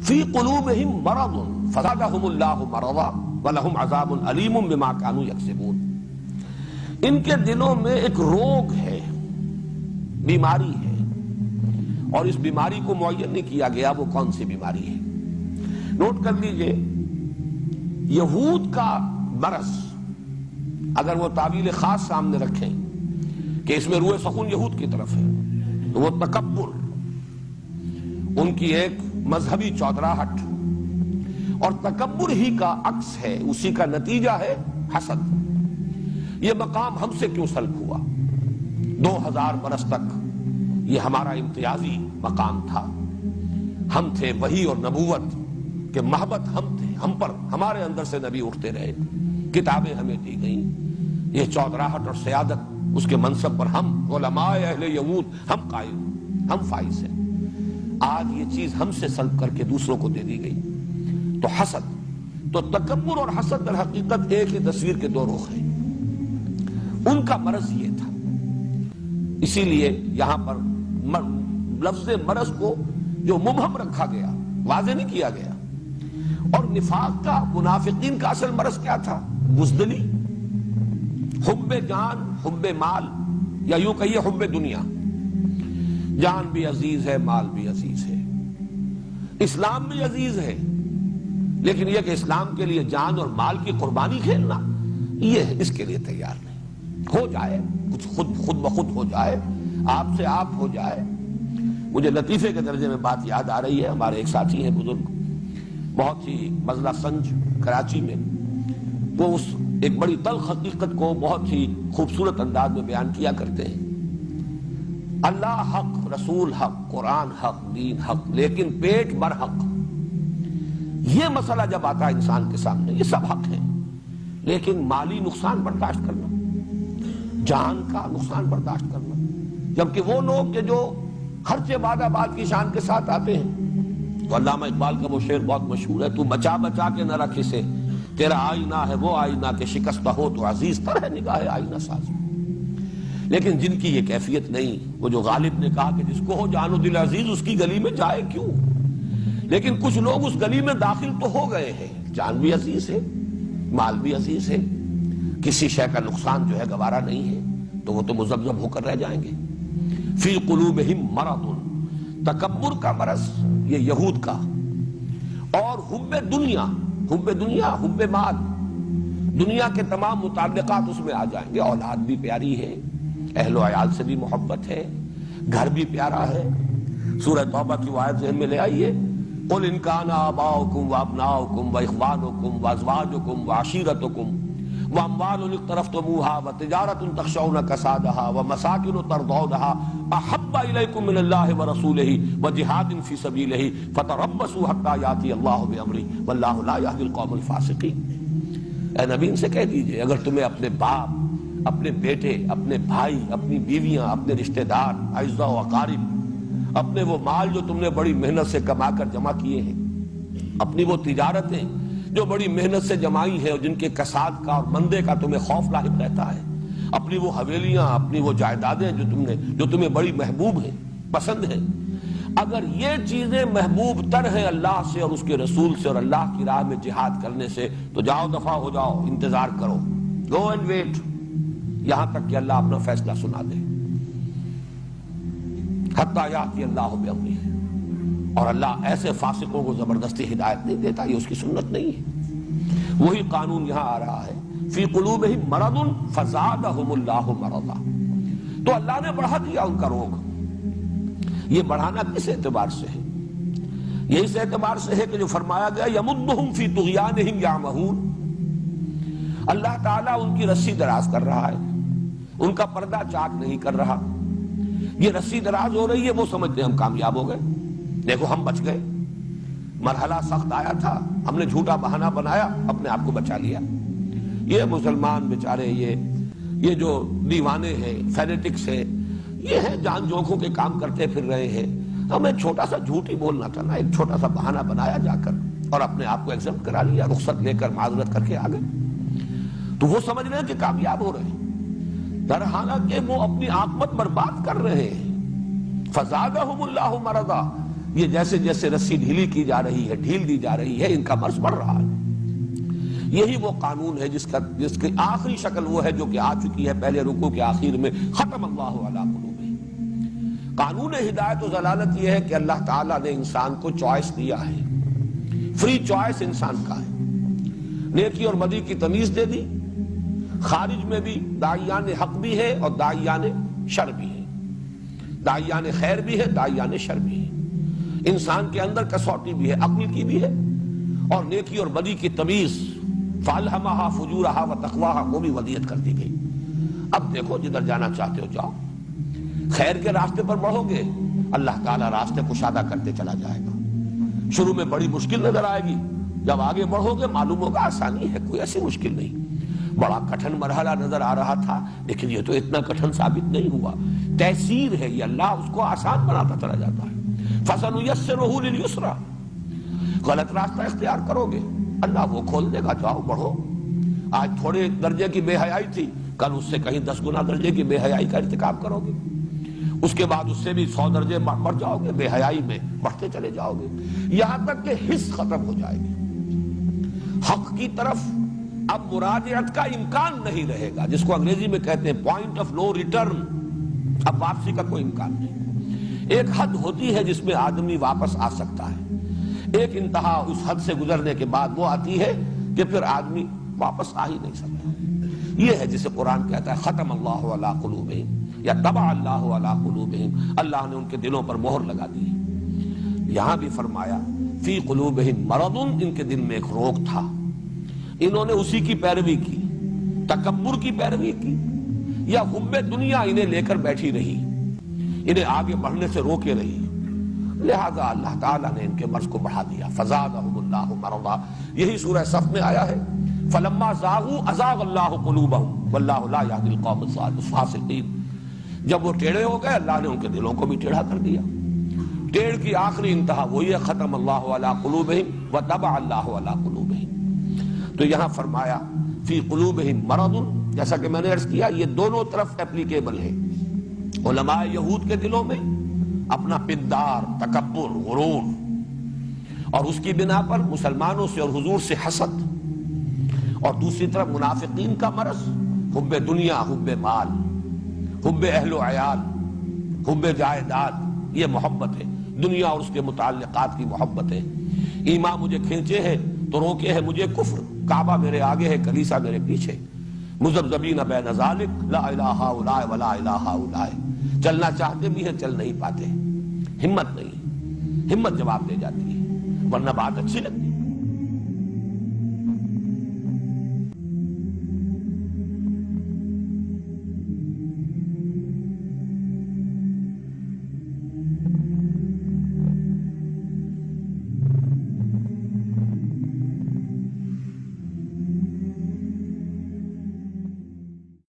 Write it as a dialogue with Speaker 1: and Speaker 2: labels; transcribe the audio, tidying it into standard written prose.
Speaker 1: فی قلوبہم مرض فزادہم اللہ مرضا ولہم عذاب علیم بما کانوا یکسبون. ان کے دلوں میں ایک روگ ہے، بیماری ہے، اور اس بیماری کو معین نہیں کیا گیا وہ کون سی بیماری ہے. نوٹ کر لیجئے، یہود کا مرض اگر وہ تعویل خاص سامنے رکھیں کہ اس میں روح سخن یہود کی طرف ہے، تو وہ تکبر، ان کی ایک مذہبی چودراہٹ، اور تکبر ہی کا عکس ہے، اسی کا نتیجہ ہے حسد. یہ مقام ہم سے کیوں سلب ہوا؟ 2000 برس تک یہ ہمارا امتیازی مقام تھا. ہم تھے وحی اور نبوت کہ محبت ہم تھے، ہم پر، ہمارے اندر سے نبی اٹھتے رہے، کتابیں ہمیں دی گئیں. یہ چودراہٹ اور سیادت، اس کے منصب پر ہم علماء اہل یہود ہم قائم، ہم فائز ہیں. آج یہ چیز ہم سے سلب کر کے دوسروں کو دے دی گئی. تو حسد، تو تکبر اور حسد در حقیقت ایک ہی تصویر کے دو رخ ہیں. ان کا مرض یہ تھا. اسی لیے یہاں پر لفظ مرض کو جو مبہم رکھا گیا، واضح نہیں کیا گیا. اور نفاق کا، منافقین کا اصل مرض کیا تھا؟ بزدلی، حب جان، حب مال، یا یوں کہیے حب دنیا. جان بھی عزیز ہے، مال بھی عزیز ہے، اسلام بھی عزیز ہے، لیکن یہ کہ اسلام کے لیے جان اور مال کی قربانی کھیلنا، یہ اس کے لیے تیار نہیں. ہو جائے کچھ، خود بخود ہو جائے، آپ سے آپ ہو جائے. مجھے لطیفے کے درجے میں بات یاد آ رہی ہے. ہمارے ایک ساتھی ہیں بزرگ، بہت ہی مضلع سنج کراچی میں، وہ اس ایک بڑی تلخ حقیقت کو بہت ہی خوبصورت انداز میں بیان کیا کرتے ہیں. اللہ حق، رسول حق، قرآن حق، دین حق، لیکن پیٹ بر حق. یہ مسئلہ جب آتا ہے انسان کے سامنے، یہ سب حق ہے، لیکن مالی نقصان برداشت کرنا، جان کا نقصان برداشت کرنا. جبکہ وہ لوگ کہ جو خرچ بعد آباد کی شان کے ساتھ آتے ہیں، تو علامہ اقبال کا وہ شعر بہت مشہور ہے، تو بچا بچا کے نہ رکھ اسے، تیرا آئینہ ہے وہ آئینہ کہ شکستہ ہو تو عزیز تر ہے نگاہ آئینہ ساز. لیکن جن کی یہ کیفیت نہیں، وہ جو غالب نے کہا کہ جس کو ہو جان و دل عزیز اس کی گلی میں جائے کیوں. لیکن کچھ لوگ اس گلی میں داخل تو ہو گئے ہیں، جان بھی عزیز ہے، مال بھی عزیز ہے، کسی شے کا نقصان جو ہے گوارا نہیں ہے، تو وہ تو مذبذب ہو کر رہ جائیں گے. فی قلوبہم مرض، تکبر کا مرض یہ یہود کا. اور حب دنیا، حب دنیا، حب مال، دنیا کے تمام متعلقات اس میں آ جائیں گے. اولاد بھی پیاری ہے، اہل و عیال سے بھی محبت ہے، گھر بھی پیارا ہے. سورہ توبہ کی آیت ذہن میں لے آئیے، قل ان کان آباؤکم وابناؤکم واخوانکم وازواجکم وعشیرتکم واموال اقترفتموها وتجارۃ تخشون کسادها ومساکن ترضونها احب الیکم من اللہ ورسولہ وجہاد فی سبیلہ فتربصوا حتی یاتی اللہ بامرہ واللہ لا یہدی القوم الفاسقین. اے نبی ان سے کہہ دیجئے، اگر تمہیں اپنے باپ، اپنے بیٹے، اپنے بھائی، اپنی بیویاں، اپنے رشتہ دار، اعزاء و اقارب، اپنے وہ مال جو تم نے بڑی محنت سے کما کر جمع کیے ہیں، اپنی وہ تجارتیں جو بڑی محنت سے جمائی ہیں اور جن کے کساد کا اور مندے کا تمہیں خوف لاحق رہتا ہے، اپنی وہ حویلیاں، اپنی وہ جائیدادیں جو تمہیں بڑی محبوب ہیں، پسند ہیں، اگر یہ چیزیں محبوب تر ہیں اللہ سے اور اس کے رسول سے اور اللہ کی راہ میں جہاد کرنے سے، تو جاؤ دفع ہو جاؤ، انتظار کرو، گو اینڈ ویٹ، یہاں تک کہ اللہ اپنا فیصلہ سنا دے. حتی یاتی اللہ بامرہ. اور اللہ ایسے فاسقوں کو زبردستی ہدایت نہیں دیتا، یہ اس کی سنت نہیں ہے. وہی قانون یہاں آ رہا ہے، فی قلوبہم مرض فزادہم اللہ مرضا. تو اللہ نے بڑھا دیا ان کا روگ. یہ بڑھانا کس اعتبار سے ہے؟ یہ اس اعتبار سے ہے کہ جو فرمایا گیا یمدہم فی طغیانہم یعمہون. اللہ تعالیٰ ان کی رسی دراز کر رہا ہے، ان کا پردہ چاک نہیں کر رہا. یہ رسی دراز ہو رہی ہے، وہ سمجھتے ہیں ہم کامیاب ہو گئے، دیکھو ہم بچ گئے، مرحلہ سخت آیا تھا، ہم نے جھوٹا بہانہ بنایا، اپنے آپ کو بچا لیا. یہ مسلمان بیچارے، یہ جو دیوانے ہیں، فینیٹکس ہیں، یہ ہیں جان جوکھوں کے کام کرتے پھر رہے ہیں. ہمیں چھوٹا سا جھوٹ ہی بولنا تھا نا، ایک چھوٹا سا بہانہ بنایا جا کر اور اپنے آپ کو ایگزمپٹ کرا لیا، رخصت لے کر معذرت کر کے آ گئے. تو وہ سمجھ رہے ہیں کہ کامیاب ہو رہے ہیں، در حالانکہ وہ اپنی عاقبت برباد کر رہے ہیں. فزادہم اللہ مرضا. یہ جیسے جیسے رسی ڈھیلی کی جا رہی ہے، ڈھیل دی جا رہی ہے، ان کا مرض بڑھ رہا ہے۔ یہی وہ قانون ہے جس کی آخری شکل وہ ہے جو کہ آ چکی ہے پہلے رکوع کے آخر میں، ختم اللہ علی قلوبہم۔ قانون ہدایت و ضلالت یہ ہے کہ اللہ تعالیٰ نے انسان کو چوائس دیا ہے، فری چوائس انسان کا ہے، نیکی اور بدی کی تمیز دے دی، خارج میں بھی داعیان حق بھی ہے اور داعیان شر بھی ہے، داعیان خیر بھی ہے، داعیان شر بھی ہے، انسان کے اندر کسوٹی بھی ہے، عقل کی بھی ہے، اور نیکی اور بدی کی تمیز فَأَلْهَمَهَا فُجُورَهَا وَتَقْوَاهَا کو بھی ودیت کر دی گئی۔ اب دیکھو جدھر جانا چاہتے ہو جاؤ، خیر کے راستے پر بڑھو گے اللہ تعالیٰ راستے کشادہ کرتے چلا جائے گا۔ شروع میں بڑی مشکل نظر آئے گی، جب آگے بڑھو گے معلوم ہوگا آسانی ہے، کوئی ایسی مشکل نہیں۔ بڑا کٹھن مرحلہ نظر آ رہا تھا لیکن یہ تو اتنا کٹھن ثابت نہیں ہوا، تیسیر ہے یہ، اللہ اس کو آسان بناتا چلا جاتا ہے۔ فَسَنُيَسِّرُهُ لِلْيُسْرَىٰ، غلط راستہ اختیار کرو گے اللہ وہ کھول دے گا، جاؤ بڑھو۔ آج تھوڑے درجے کی بے حیائی تھی، کل اس سے کہیں 10 گنا درجے کی بے حیائی کا ارتکاب کرو گے، اس کے بعد اس سے بھی 100 درجے بڑھ جاؤ گے، بے حیائی میں بڑھتے چلے جاؤ گے، یہاں تک کہ حس ختم ہو جائے گی۔ حق کی طرف اب مراجعت کا امکان نہیں رہے گا، جس کو انگریزی میں کہتے ہیں پوائنٹ آف نو ریٹرن، اب واپسی کا کوئی امکان نہیں۔ ایک حد ہوتی ہے جس میں آدمی واپس آ سکتا ہے، ایک انتہا اس حد سے گزرنے کے بعد وہ آتی ہے کہ پھر آدمی واپس آ ہی نہیں سکتا۔ یہ ہے جسے قرآن کہتا ہے ختم اللہ علی قلوبہم یا طبع اللہ علی قلوبہم، اللہ نے ان کے دلوں پر مہر لگا دی ہے۔ یہاں بھی فرمایا فی قلوبہم مرض، ان کے دل میں ایک روگ تھا، انہوں نے اسی کی پیروی کی، تکبر کی پیروی کی، یا حب دنیا انہیں لے کر بیٹھی رہی، انہیں آگے بڑھنے سے روکے رہی، لہذا اللہ تعالیٰ نے ان کے مرض کو بڑھا دیا۔ فزادہم اللہ مرضا، یہی سورہ صف میں آیا ہے فلما زاغوا ازاغ اللہ قلوبہم واللہ لا یہدی القوم الفاسقین۔ جب وہ ٹیڑھے ہو گئے اللہ نے ان کے دلوں کو بھی ٹیڑھا کر دیا۔ ٹیڑھ کی آخری انتہا وہی ہے ختم اللہ علی قلوبہم وطبع اللہ علی قلوبہم۔ تو یہاں فرمایا فی قلوبہم مرض، جیسا کہ میں نے عرض کیا یہ دونوں طرف اپلیکیبل ہے۔ علماء یہود کے دلوں میں اپنا پندار، تکبر، غرور، اور اس کی بنا پر مسلمانوں سے اور حضور سے حسد، اور دوسری طرف منافقین کا مرض حب دنیا، حب مال، حب اہل و عیال، حب جائیداد، یہ محبت ہے، دنیا اور اس کے متعلقات کی محبت ہے۔ ایمان مجھے کھینچے ہے تو روکے ہے مجھے کفر، کعبہ میرے آگے ہے کلیسا میرے پیچھے، مذبذبین بین ذالک لا الہ ہؤلاء ولا الہ ہؤلاء، چلنا چاہتے بھی ہیں چل نہیں پاتے، ہمت نہیں، ہمت جواب دے جاتی ہے، ورنہ بات اچھی لگتی ہے۔